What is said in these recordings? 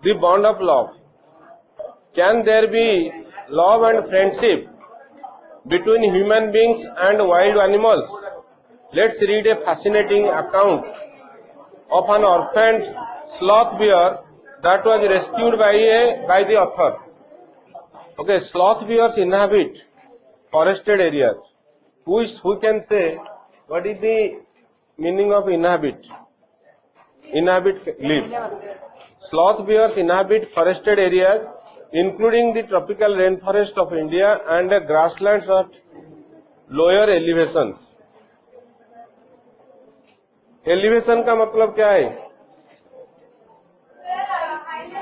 the bond of love. Can there be love and friendship between human beings and wild animals? Let's read a fascinating account of an orphaned sloth bear that was rescued by the author. Okay, sloth bears inhabit forested areas. Who can say what is the meaning of inhabit? Inhabit, live. Sloth bears inhabit forested areas, including the tropical rainforest of India and the grasslands at lower elevations. Elevation का मतलब क्या है?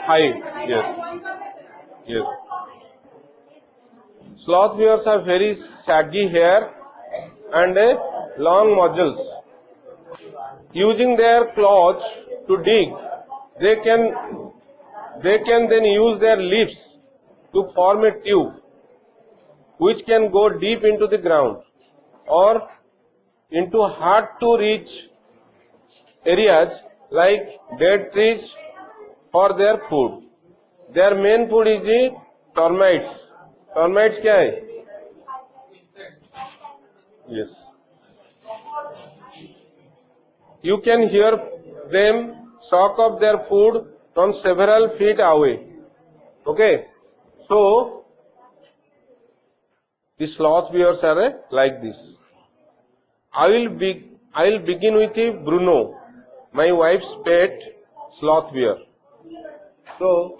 Height. Yes. Sloth bears have very shaggy hair and long muzzles. Using their claws to dig, they can then use their lips to form a tube which can go deep into the ground or into hard to reach areas like dead trees for their food. Their main food is the termites. Termites क्या है? Yes. You can hear them suck up their food from several feet away. Okay. So the sloth bears are like this. I will begin with Bruno, my wife's pet sloth bear. So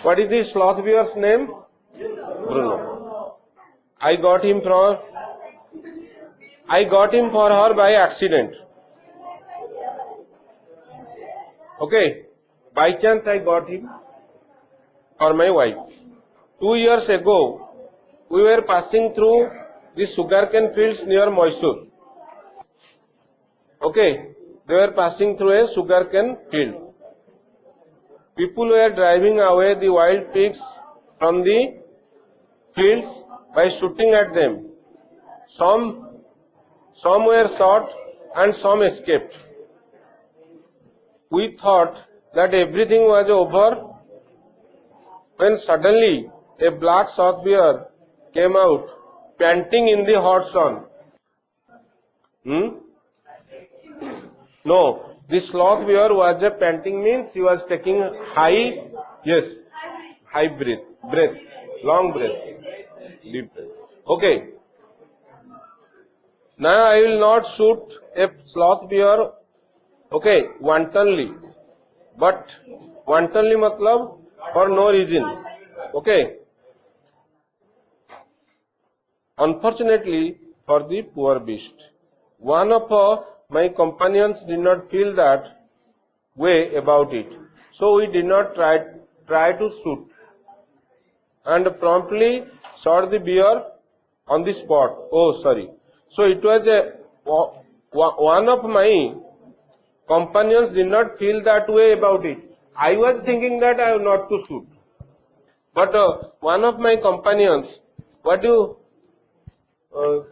what is the sloth bear's name? Bruno. I got him for her by accident. Okay, by chance I got him for my wife. 2 years ago, we were passing through the sugarcane fields near Mysore. Okay, they were passing through a sugarcane field. People were driving away the wild pigs from the fields by shooting at them. Some were shot and some escaped. We thought that everything was over when suddenly a black sloth bear came out panting in the hot sun. No, the sloth bear was panting means he was taking high breath, long breath, deep breath. Okay. Now I will not shoot a sloth bear, okay, wantonly. But wantonly matlab for no reason. Okay. Unfortunately for the poor beast, one of my companions did not feel that way about it. So we did not try to shoot and promptly shot the bear on the spot. Oh, sorry. So it was one of my companions did not feel that way about it. I was thinking that I have not to shoot. But one of my companions,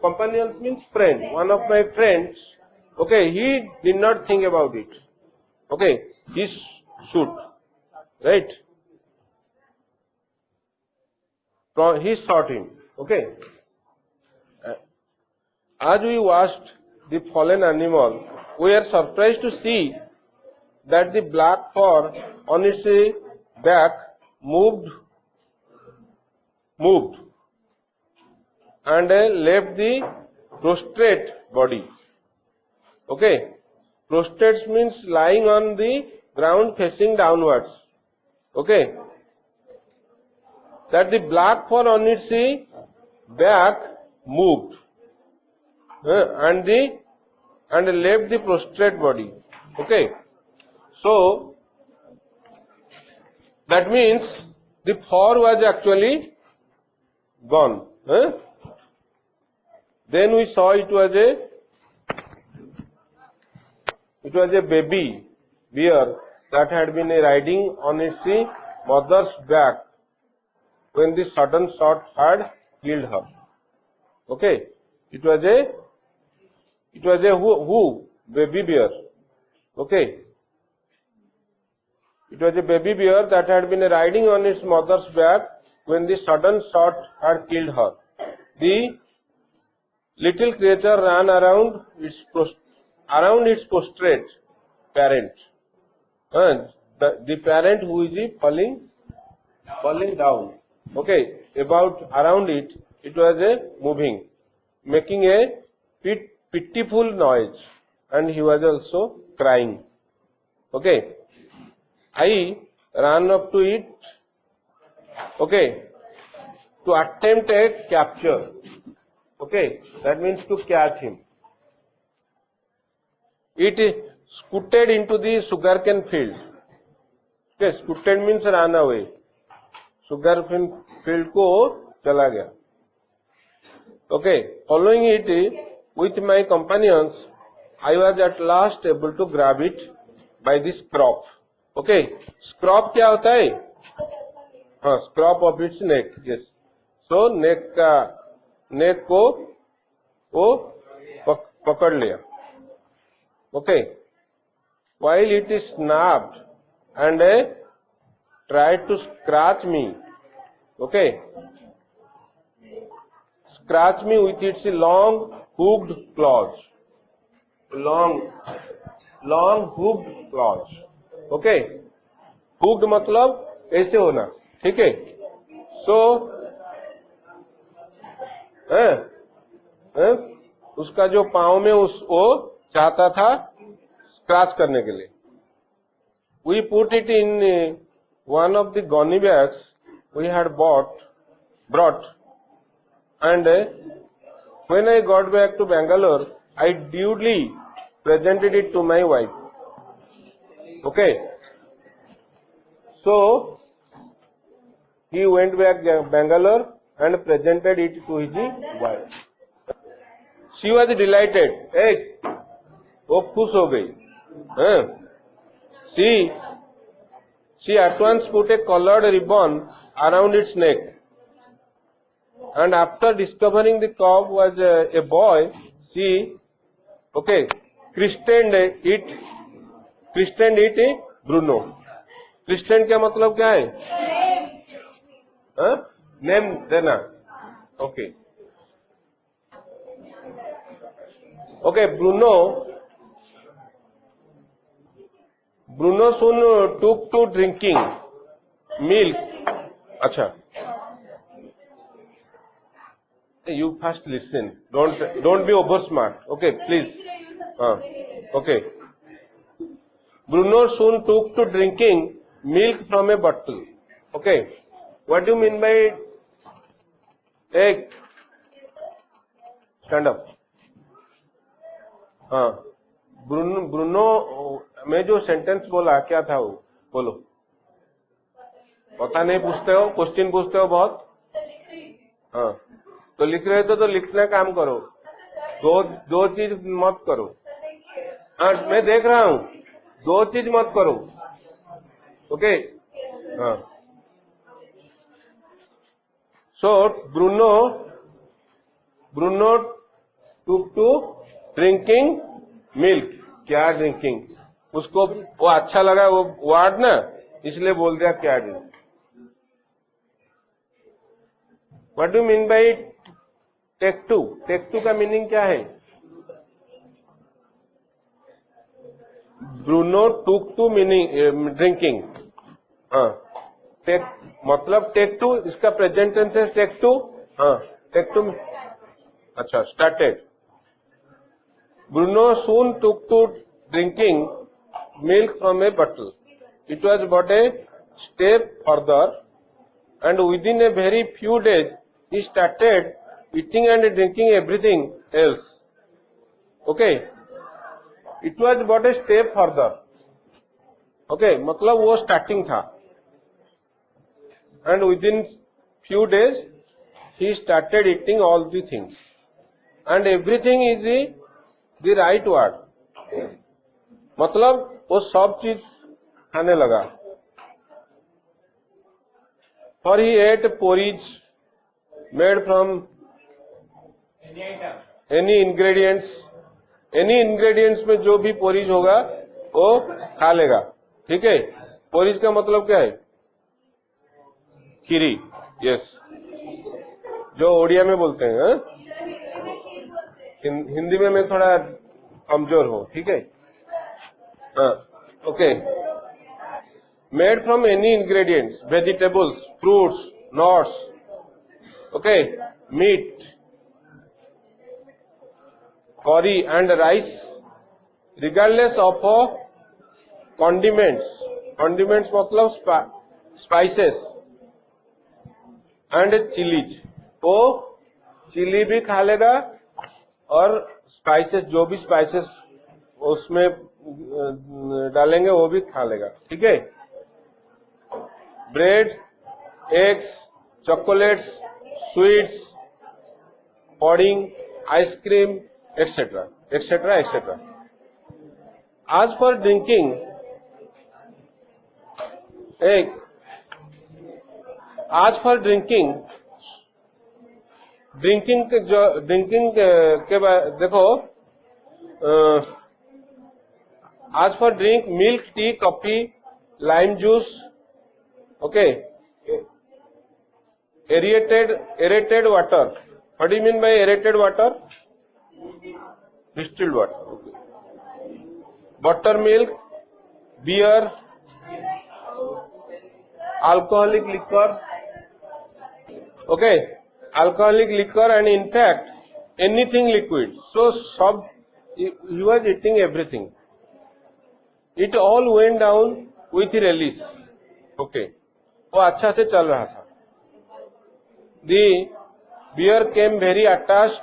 companions means friend. One of my friends, okay, he did not think about it. Okay, he shoot, right? He shot him. Okay. As we watched the fallen animal, we were surprised to see that the black fur on its back moved and left the prostrate body. Okay, prostrate means lying on the ground facing downwards. Okay, that the black fur on its back moved and left the prostrate body. Okay, so that means the fur was actually gone. Then we saw it was a baby bear that had been riding on its mother's back when the sudden shot had killed her. Okay, it was a baby bear. Okay, It was a baby bear that had been riding on its mother's back when the sudden shot had killed her. The little creature ran around its prostrate parent. And the parent who is falling down. Okay, around it, it was moving, making a pitiful noise, and he was also crying. Okay, I ran up to it, okay, to attempt a capture. Okay, that means to catch him. It scooted into the sugarcane field. Okay, scooted means ran away. Sugarcane field को चला गया. Okay, following it with my companions, I was at last able to grab it by the scruff. Okay, scruff क्या होता है? हाँ, scruff of its neck. Yes. So neck को वो पकड़ लिया. Okay. While it snapped and tried to scratch me. Okay. Scratch me with its long hooked claws. Long hooked claws. Okay. Hooked मतलब ऐसे होना. ठीक है. So उसका जो पाँव में वो चाहता था स्क्रैच करने के लिए. We put it in one of the gunny bags we had brought, and when I got back to Bangalore, I duly presented it to my wife. Okay. So he went back to Bangalore and presented it to his wife. She was delighted. Hey, वो खुश हो गई. She at once put a colored ribbon around its neck, and after discovering the cub was a boy, she christened it Bruno. Christened क्या मतलब क्या है? Name देना. Okay. Okay, Bruno soon took to drinking milk. Acha. You first listen. Don't be over smart. Okay, please. Okay. Bruno soon took to drinking milk from a bottle. Okay. What do you mean by egg? Stand up. Bruno में जो sentence बोला क्या था वो बोलो. पता नहीं पूछते हो, क्वेश्चन पूछते हो बहुत. हाँ, तो लिख रहे तो लिखने काम करो. दो चीज मत करो. हाँ, मैं देख रहा हूँ. दो चीज मत करो. ओके. हाँ. So Bruno took to drinking milk. क्या ड्रिंकिंग? उसको वो अच्छा लगा वो वर्ड ना, इसलिए बोल दिया क्या drink. What do mean by take to? Take to का मीनिंग क्या है? Bruno took to meaning drinking. हाँ, टेक मतलब टेक टू, इसका प्रेजेंट टेंस है टेक टू. हाँ, टेक टू. अच्छा, started. Bruno soon took to drinking milk from a bottle. It was but a step further, and within a very few days, he started eating and drinking everything else. Okay? It was but a step further. Okay? मतलब वो starting था. And within few days, he started eating all the things. And everything is the right word. मतलब वो सब चीज खाने लगा. For he ate porridge made from any ingredients में जो भी porridge होगा वो खा लेगा. ठीक है. पोरिज का मतलब क्या है? खीरी, यस, जो ओडिया में बोलते हैं। हिंदी में मैं थोड़ा कमजोर हूँ, ठीक है। Okay, made from any ingredients, vegetables, fruits, nuts, okay, meat, curry and rice, regardless of condiments. Condiments मतलब spices and chilies. वो चिली भी खा लेगा और स्पाइसेस, जो भी स्पाइसेस उसमें डालेंगे वो भी खा लेगा, ठीक है। Bread, eggs, chocolates, sweets, pudding, ice cream, etc., etc., etc. As for drinking, drinking के बाद देखो, आज for drink milk, T, coffee, lime juice, okay, aerated water. What do you mean by aerated water? Distilled water. Okay. Buttermilk, beer, alcoholic liquor. Okay, alcoholic liquor, and in fact anything liquid. So he was eating everything. It all went down with relief. Okay, वो अच्छा से चल रहा था. The beer came very attached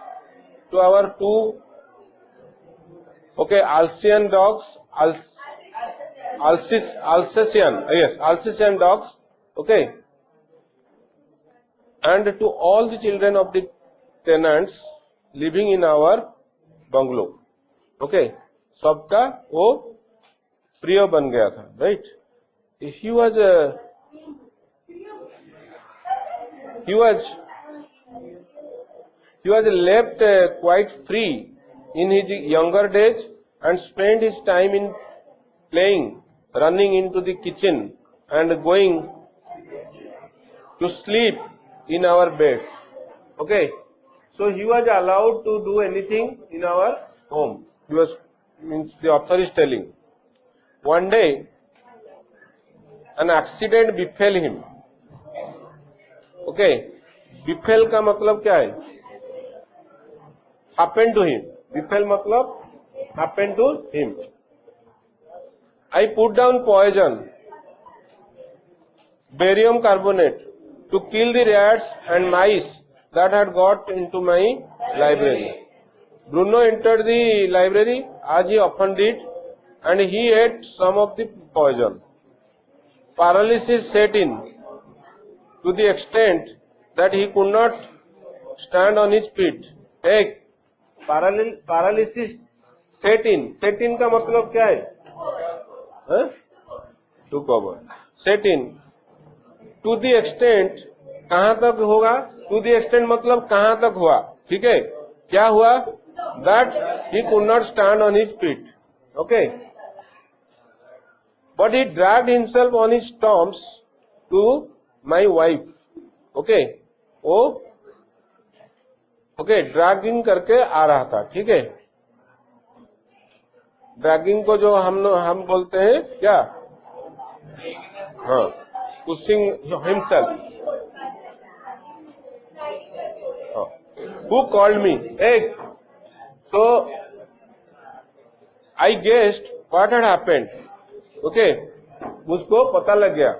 to our two, okay, Alsatian dogs, Alsatian dogs, okay, and to all the children of the tenants living in our bungalow, okay, सबका वो प्रिय बन गया था, right? He was left quite free in his younger days and spent his time in playing, running into the kitchen and going to sleep in our beds. Okay, so he was allowed to do anything in our home. Means the author is telling. One day, an accident befell him. Okay, befell का मतलब क्या है? Happened to him. Befell मतलब happened to him. I put down poison, barium carbonate, to kill the rats and mice that had got into my library. Bruno entered the library, as he often did, and he ate some of the poison. Paralysis set in to the extent that he could not stand on his feet. एक paralysis set in का मतलब क्या है? To cover. Set in to the extent, कहाँ तक होगा? To the extent मतलब कहाँ तक हुआ? ठीक है, क्या हुआ? That he could not stand on his feet. Okay, but he dragged himself on his stumps to my wife. Okay, वो ओके ड्रैगिंग करके आ रहा था, ठीक है। ड्रैगिंग को जो हम बोलते हैं क्या? हाँ, pushing himself. Who called me? Hey, so I guessed what had happened. Okay, मुझको पता लग गया.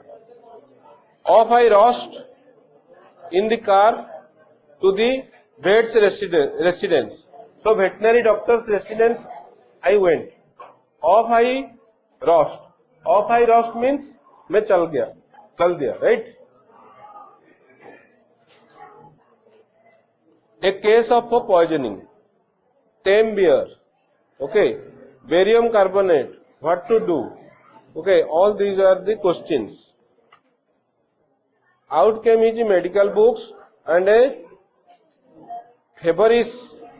Off I rushed in the car to the vet's residence. So veterinary doctor's residence I went. Off I rushed. Off I rushed means मैं चल दिया, right? A case of poisoning, tame beer, okay, barium carbonate, what to do? Okay, all these are the questions. Out came his medical books and a February's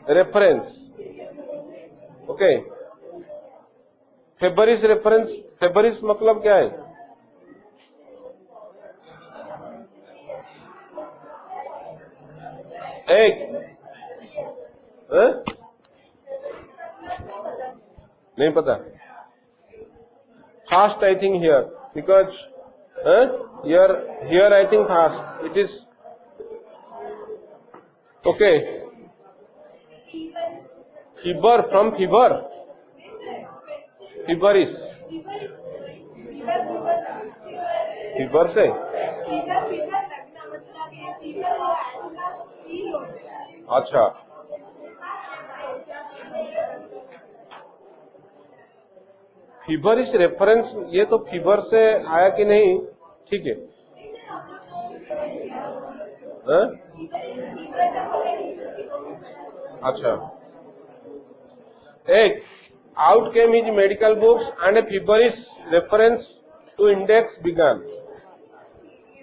reference. Okay, February's reference. February's मतलब क्या है? एक नहीं पता, fast I think here, because here I think fast it is. Okay, fever, from fever, feverish, fever से अच्छा, feverish reference, ये तो फीवर से आया कि नहीं, ठीक है। अच्छा, एक out came his medical books and a feverish reference to index began.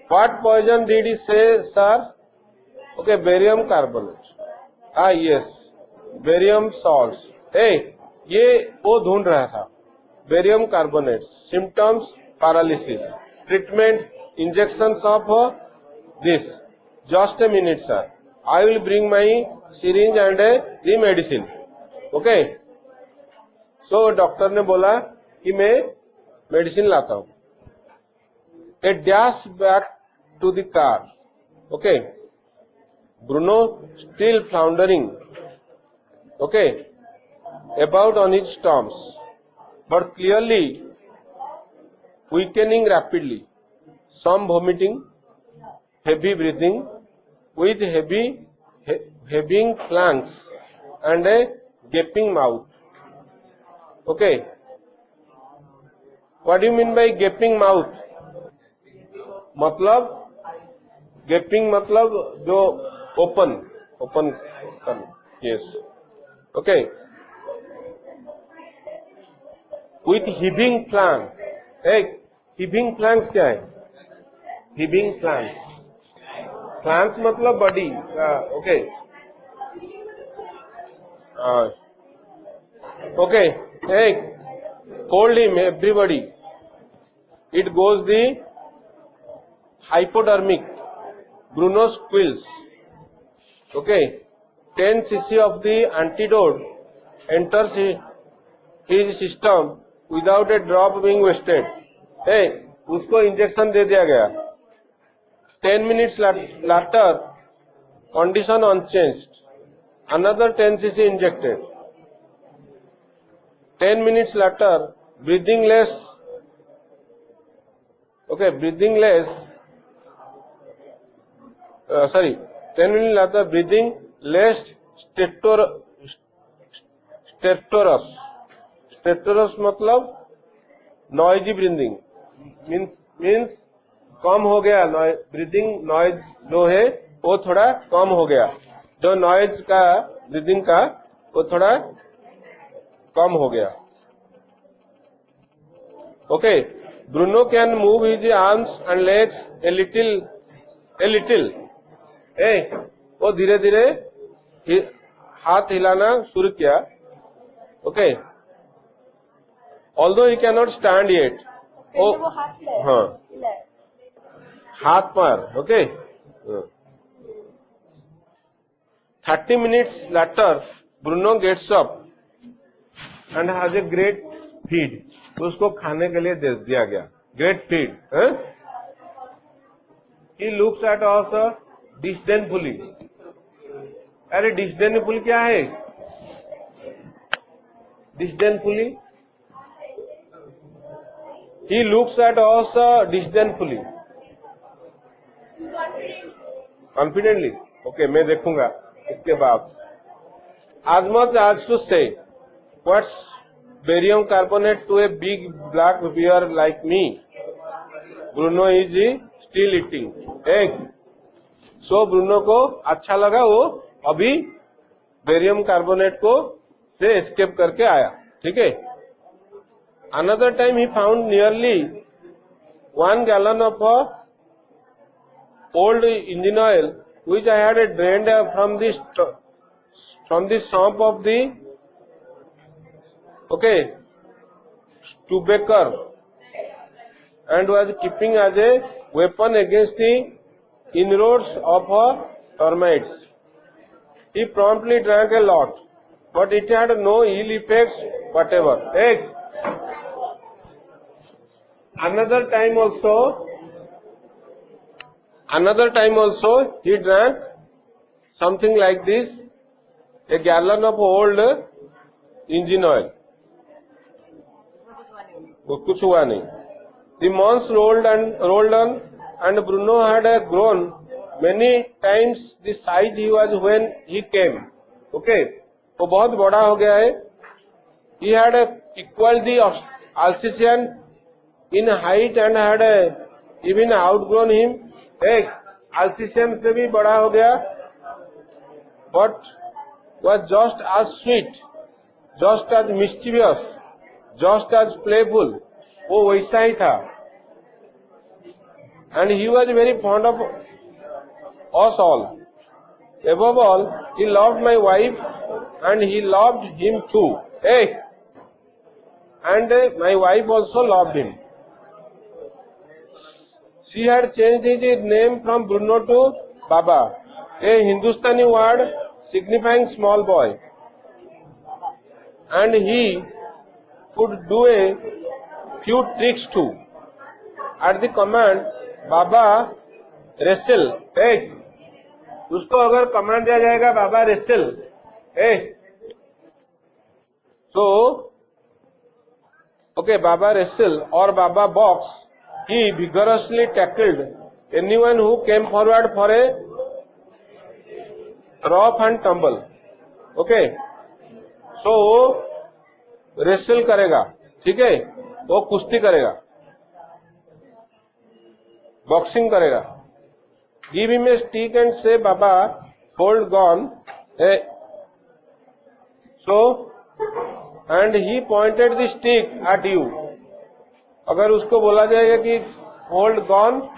What poison did he say, sir? Okay, barium carbonate. Ah yes, barium salts. Hey, ये वो ढूंढ रहा था, barium carbonate. Symptoms paralysis. Treatment injections of this. Just a minute, sir. I will bring my syringe and the medicine. Okay. So doctor ने बोला कि मैं medicine लाता हूं. A dash back to the car. Okay. Bruno still floundering. Okay. About on his terms, but clearly weakening rapidly. Some vomiting, heavy breathing, with heaving flanks and a gaping mouth. Okay. What do you mean by gaping mouth? मतलब gaping मतलब जो open yes. Okay. With heaving flanks. एक heaving flanks क्या है? Heaving flanks. Flanks मतलब body का. Okay. Okay. एक hold him everybody. It goes the hypodermic. Bruno squeals. Okay. 10 cc of the antidote enters his system without a drop being wasted. Hey, उसको injection दे दिया गया. 10 minutes later, condition unchanged. Another 10 cc injected. 10 minutes later, breathing less. Okay, breathing less. 10 minutes later, breathing less stertorous. Stertorous मतलब noisy breathing. Means कम हो गया. Breathing noise जो है वो थोड़ा कम हो गया. जो नॉइज का ब्रीदिंग का वो थोड़ा कम हो गया. Okay. Bruno can move his arms and legs a little. वो धीरे धीरे हाथ हिलाना शुरू किया. Okay. Although he can not stand yet. हाँ, हाथ पैर. Okay. 30 minutes later, Bruno gets up and has a great feed. उसको खाने के लिए दे दिया गया. Great feed. He looks at us disdainfully. अरे disdainfully क्या है? Disdainfully. He looks at us disdainfully. Confidently. Okay, मैं देखूंगा इसके बाद. As much as to say, what's barium carbonate to a big black bear like me? Bruno is still eating. So Bruno को अच्छा लगा. वो अभी बेरियम कार्बोनेट को से एस्केप करके आया. ठीक है. Another time he found nearly 1 gallon of old engine oil, which I had drained from the sump of the Stubaker, and was keeping as a weapon against the inroads of termites. He promptly drank a lot, but it had no ill effects whatever. Another time also he drank something like this, a gallon of old engine oil. वो कुछ हुआ नहीं. The months rolled on, and Bruno had grown many times the size he was when he came. Okay, वो बहुत बड़ा हो गया है. He had equaled the Alsatian in height and had even outgrown him. एक Alsatian से भी बड़ा हो गया, but was just as sweet, just as mischievous, just as playful. वो वैसा ही था. And he was very fond of us all. Above all, he loved my wife, and he loved him too. And my wife also loved him. She had changed his name from Bruno to Baba, a Hindustani word signifying small boy. And he could do a few tricks too. At the command, Baba wrestle. उसको अगर command दिया जाएगा बाबा wrestle. So, okay, Baba wrestle or Baba box, he vigorously tackled anyone who came forward for a rough and tumble. Okay, so wrestle करेगा, ठीक है, वो कुश्ती करेगा, बॉक्सिंग करेगा. Give him a stick and say, Baba, hold gone. So, and he pointed the stick at you. अगर उसको बोला जाएगा कि hold gone,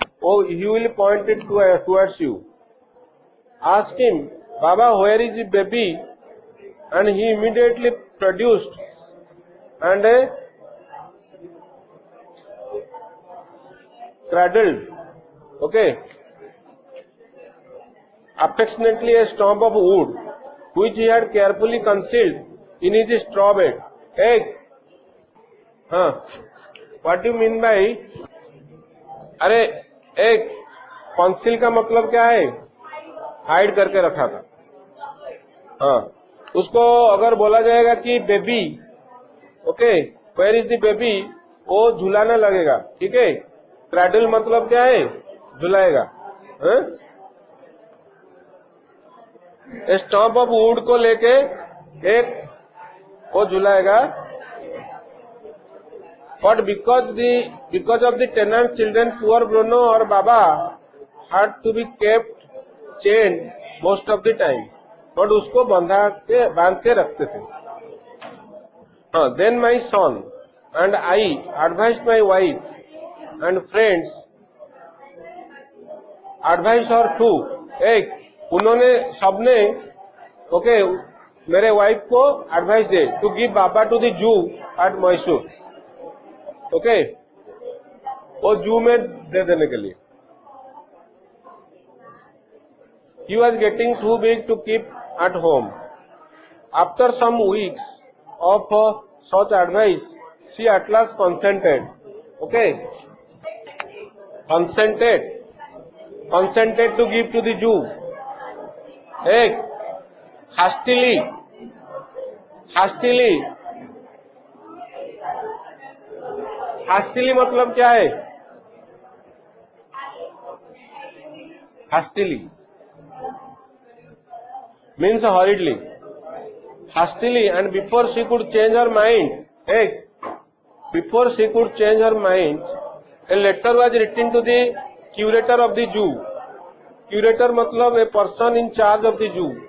he will point it towards you. Ask him, Baba, where is the baby? And he immediately produced and cradled, okay, affectionately a stump of wood, which he had carefully concealed in his straw bed. What do you mean by? अरे conceal का मतलब क्या है? Hide करके रखा था. उसको अगर बोला जाएगा कि baby, okay, where is the baby, वो झुलाने लगेगा, ठीक है. क्रैडल मतलब क्या है? झुलाएगा. स्टम्प ऑफ वुड को लेके वो झुलाएगा. But because of the tenant children, poor Bruno or Baba had to be kept chained most of the time. But उसको बांध के रखते थे. Then my son and I advised my wife and friends, advised her too. उन्होंने सबने okay मेरे wife को advice दे to give baba to the zoo at Mysore. Okay, वो जू में दे देने के लिए. He was getting too big to keep at home. After some weeks of such advice, she at last consented. Okay, consented to give to the Jew. hastily मतलब क्या है? hastily means hurriedly. Hastily, and before she could change her mind, a letter was written to the curator of the Jew. Curator मतलब a person in charge of the Jew.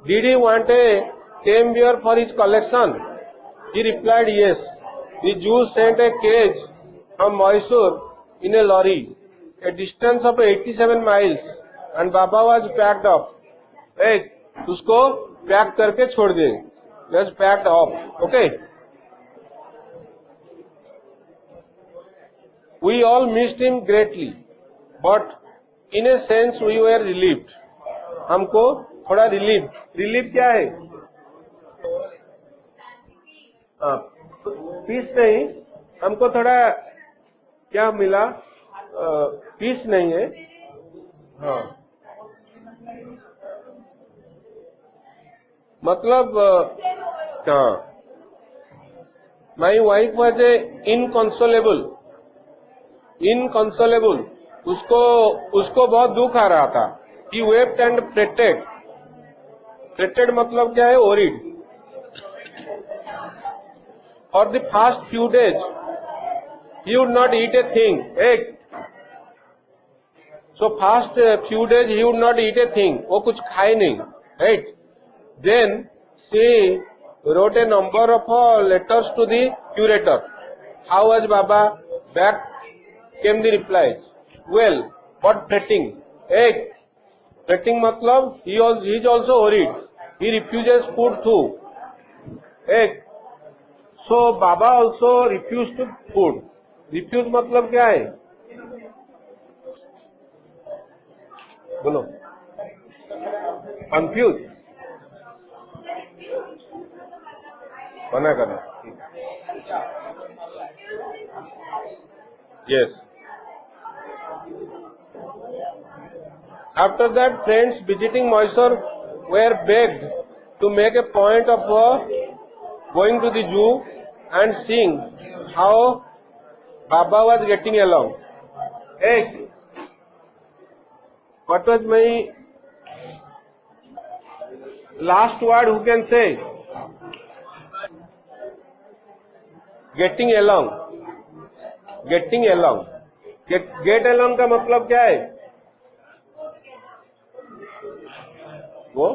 Did he want a tame bear for his collection? He replied yes. The Jew sent a cage from Mysore in a lorry, a distance of 87 miles, and Baba was packed up. उसको pack करके छोड़ दिए. Was packed up. Okay. We all missed him greatly, but in a sense we were relieved. हमको थोड़ा relief क्या है? Piece नहीं, हमको थोड़ा क्या मिला? पीस नहीं है, हाँ, मतलब हाँ, माई वाइफ वॉज ए इनकंसोलेबल, उसको बहुत दुख आ रहा था। ही वेप्ट एंड फ्रेटेड मतलब क्या है? Worried. For the fast few days he would not eat a thing, so fast few days he would not eat a thing, वो कुछ खाए नहीं, right? Then she wrote a number of letters to the curator. How was Baba? Back came the replies. Well, what fretting? Fretting matlab he is also worried. He refuses food too. So Baba also refused to food. Refuse matlab क्या है? बोलो. Confused. मना करना. Yes. After that, friends visiting Mysore were begged to make a point of going to the zoo and seeing how Baba was getting along. What was my last word? Who can say? Getting along. Get along का मतलब क्या है? वो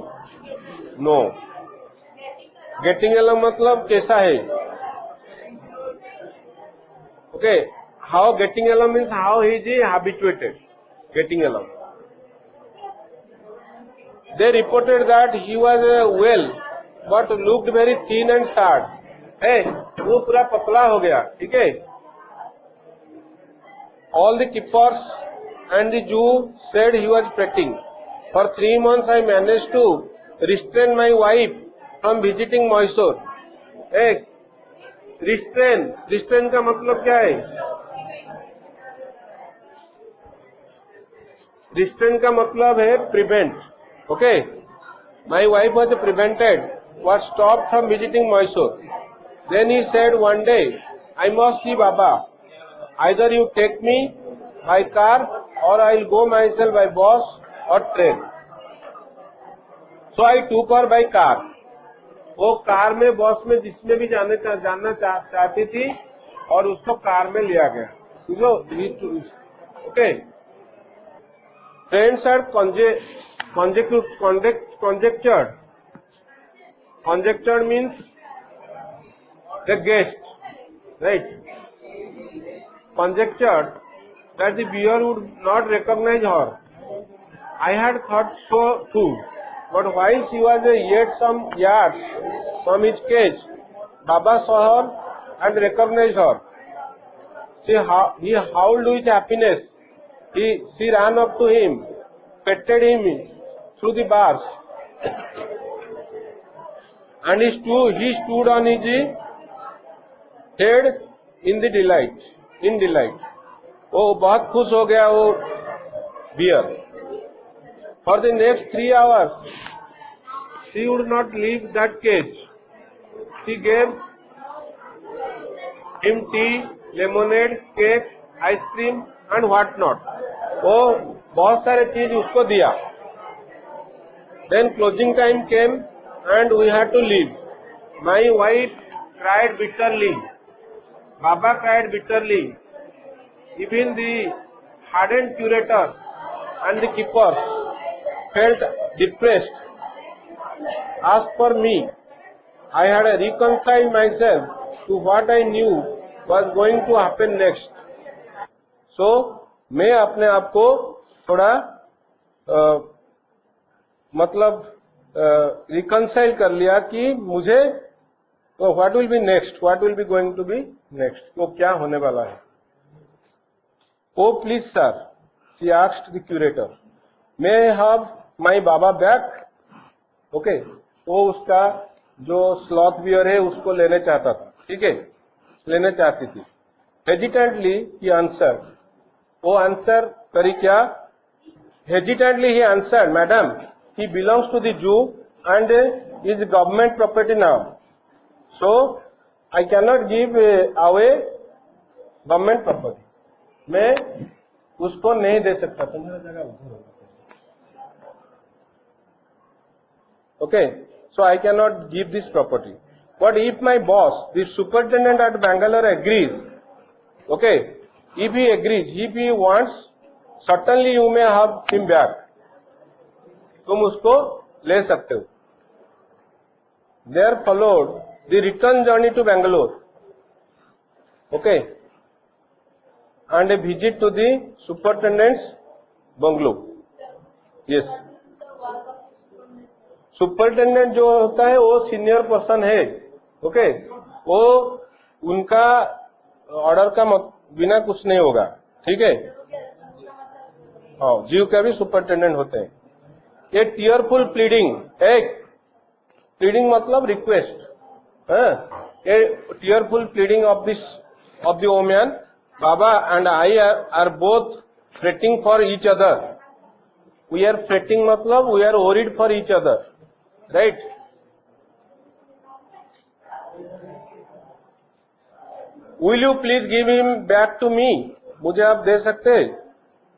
no. Getting along मतलब कैसा है? Okay, how getting along means how he is habituated. Getting along. They reported that he was well, but looked very thin and sad. वो पूरा पतला हो गया, ठीक है? All the keepers and the Jew said he was fretting. For 3 months I managed to restrain my wife from visiting Mysore. Restrain का मतलब क्या है? Restrain का मतलब है prevent. Okay? My wife was stopped from visiting Mysore. Then he said one day, I must see Baba. Either you take me by car or I will go myself by bus or train. So I took her by car. वो car में, बस में, जिसमें भी जानना चाहती थी और उसको कार में लिया गया. Okay. Friends had conjectured. Conjectured means the guest, right? Conjectured that the bear would not recognize her. I had thought so too, but while she was yet some yards from his cage, Baba saw her and recognized her. He howled with happiness. She ran up to him, petted him through the bars, and he stood on his head in delight. वो बहुत खुश हो गया वो beer. For the next 3 hours, she would not leave that cage. She gave him tea, lemonade, cakes, ice cream and what not. वो बहुत सारे चीज उसको दिया. Then closing time came and we had to leave. My wife cried bitterly. Baba cried bitterly. Even the hardened curator and the keepers felt depressed. As for me, I had reconciled myself to what I knew was going to happen next. So, मैं अपने आप को थोड़ा मतलब reconcile कर लिया कि मुझे what will be next, what will be going to be next, वो क्या होने वाला है. Oh please sir, she asked the curator, may I have my Baba back, okay, वो उसका जो स्लॉथ बियर है उसको लेने चाहता था, ठीक है, लेने चाहती थी। हेजिटेंटली ही आंसर, वो आंसर करी क्या? Hesitantly he answer, madam he belongs to the zoo and is government property now, so I can not give away government property, मैं उसको नहीं दे सकता। तुम्हारा जगह okay, so I cannot give this property. But if my boss, the superintendent at Bangalore agrees, okay, if he agrees, if he wants, certainly you may have him back, तुम उसको ले सकते हो। There followed the return journey to Bangalore, okay, and a visit to the superintendent's bungalow. Yes. Superintendent जो होता है वो senior person है, ओके, वो उनका ऑर्डर का बिना कुछ नहीं होगा, ठीक है। हाँ, जीव का भी सुपरिटेंडेंट होते हैं। ये टीयरफुल प्लीडिंग, एक प्लीडिंग मतलब रिक्वेस्ट, ये tearful pleading of the woman, बाबा and I are both fretting for each other. We are fretting मतलब we are worried for each other, right. Will you please give him back to me, मुझे आप दे सकते,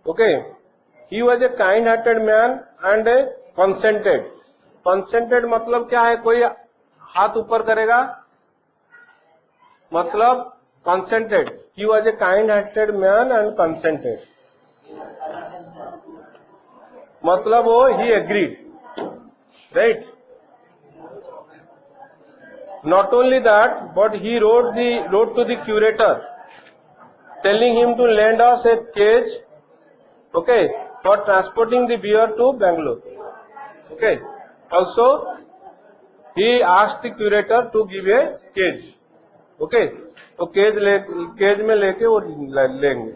okay. He was a kind hearted man and a consented. Consented मतलब क्या है? कोई हाथ ऊपर करेगा मतलब consented. He was a kind hearted man and consented मतलब वो he agreed, right. Not only that, but he wrote to the curator, telling him to lend us a cage, okay, for transporting the beer to Bangalore, okay. Also, he asked the curator to give a cage, okay. तो cage में लेके वो लेंगे।